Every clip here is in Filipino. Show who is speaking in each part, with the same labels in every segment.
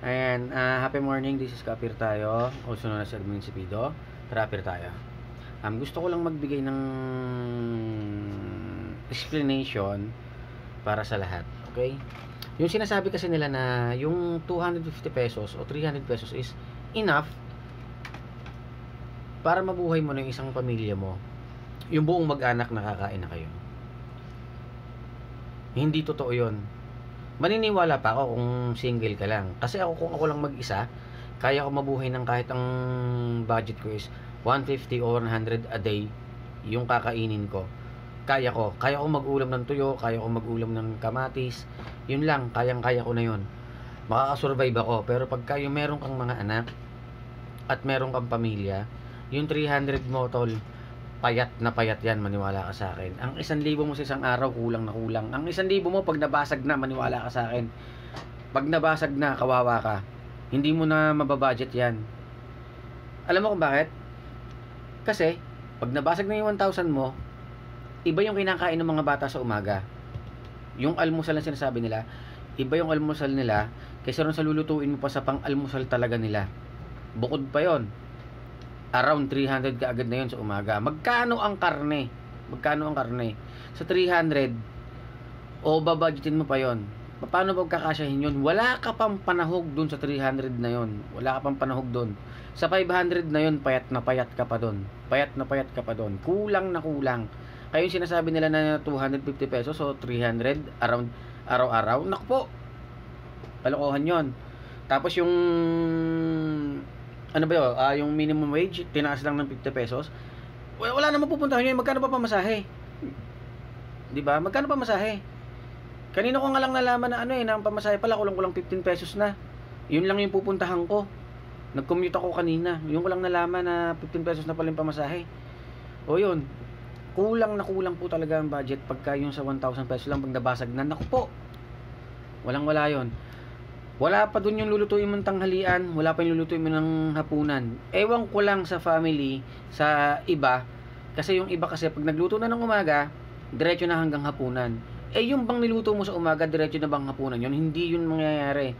Speaker 1: Ayan, happy morning. This is Kapir tayo, also known as Admin Sipido. Trapper tayo. Gusto ko lang magbigay ng explanation para sa lahat. Okay? Yung sinasabi kasi nila na yung 250 pesos o 300 pesos is enough para mabuhay mo na yung isang pamilya mo. Yung buong mag-anak nakakain na kayo. Hindi totoo yun. Maniniwala pa ako kung single ka lang. Kasi ako, kung ako lang mag-isa, kaya ko mabuhay ng kahit ang budget ko is 150 or 100 a day yung kakainin ko. Kaya ko mag-ulam ng tuyo, kaya ko mag-ulam ng kamatis. Yun lang, kayang-kaya ko na yun. Makakasurvive ako. Pero pagka yung meron kang mga anak at meron kang pamilya, yung 300 mo, tol, payat na payat yan, maniwala ka sa akin. Ang 1,000 mo sa isang araw, kulang na kulang. Ang 1,000 mo, pag nabasag na, maniwala ka sa akin. Pag nabasag na, kawawa ka. Hindi mo na mababudget yan. Alam mo kung bakit? Kasi, pag nabasag na yung 1,000 mo, iba yung kinakain ng mga bata sa umaga. Yung almusal na sinasabi nila, iba yung almusal nila, kaysa ron sa lulutuin mo pa sa pang-almusal talaga nila. Bukod pa yon, around 300 ka agad na yun sa umaga. Magkano ang karne? Sa 300, o babudgetin mo pa yon. Paano magkakasyahin yun? Wala ka pang panahog dun sa 300 na yun. Wala ka pang panahog dun. Sa 500 na yun, payat na payat ka pa dun. Kulang na kulang. Kaya yung sinasabi nila na 250 pesos o 300 around araw-araw, naku po, kalokohan yon. Tapos yung ano ba yun? Yung minimum wage, tinaas lang ng 50 pesos. Wala namang pupuntahan yun. Magkano pa pamasahe? Diba? Magkano pamasahe? Kanina ko nga lang nalaman na na ang pamasahe pala, kulang-kulang 15 pesos na. Yun lang yung pupuntahan ko. Nag-commute ako kanina. Yun ko lang nalaman na 15 pesos na pala yung pamasahe. O yun. Kulang na kulang po talaga ang budget pagka yung sa 1,000 pesos lang pag nabasag na. Naku po. Walang-wala yun. Wala pa dun yung lulutuin mong tanghalian, wala pa yung lulutuin mo ng hapunan. Ewan ko lang sa family, sa iba, kasi yung iba kasi pag nagluto na ng umaga, diretso na hanggang hapunan. Yung bang niluto mo sa umaga, diretso na bang hapunan yun? Hindi yun mangyayari.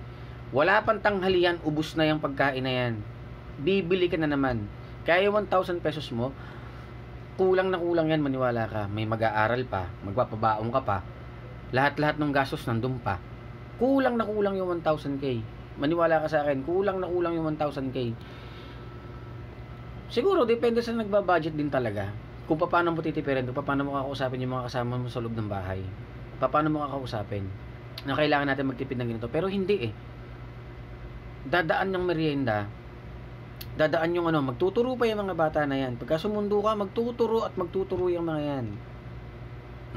Speaker 1: Wala pang tanghalian, ubus na yung pagkain na yan. Bibili ka na naman. Kaya 1,000 pesos mo, kulang na kulang yan, maniwala ka. May mag-aaral pa, magpapabaong ka pa. Lahat-lahat ng gastos nandun pa. Kulang na kulang yung 1,000k. Maniwala ka sa akin, kulang na kulang yung 1,000k. Siguro, depende sa nagbabudget din talaga. Kung paano mo titipirin ito, paano mo kakausapin yung mga kasama mo sa loob ng bahay. Paano mo kakausapin na kailangan natin magtipid ng ganito. Pero hindi Dadaan yung merienda. Dadaan yung magtuturo pa yung mga bata na yan. Pagka sumundo ka, magtuturo yung mga yan.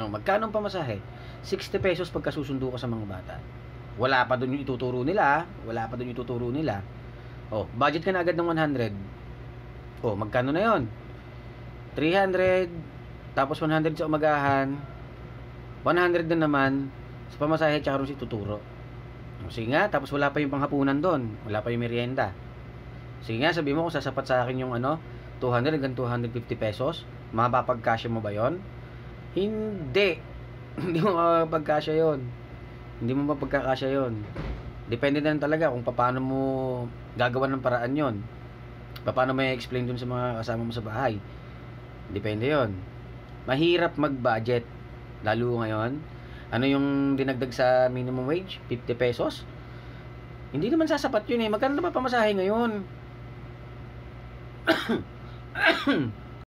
Speaker 1: Magkano ang pamasahe? 60 pesos pagka susundo ka sa mga bata. Wala pa doon yung ituturo nila. Budget ka na agad ng 100. Magkano na yon? 300, tapos 100 sa umagahan, 100 na naman sa pamasahe tsaka rin si tuturo. Sige nga, tapos wala pa yung panghapunan doon, wala pa yung merienda. Sige nga, sabi mo kung sasapat sa akin yung 200 hanggang 250 pesos, mapapagkasya mo ba yon? Hindi. Hindi mo mapapagkasya yon. Depende na talaga kung paano mo gagawa ng paraan yon. Paano mo i-explain dun sa mga kasama mo sa bahay. Depende yon. Mahirap mag-budget. Lalo ngayon. Ano yung dinagdag sa minimum wage? 50 pesos? Hindi naman sasapat yun Magkano na ba pamasahe ngayon?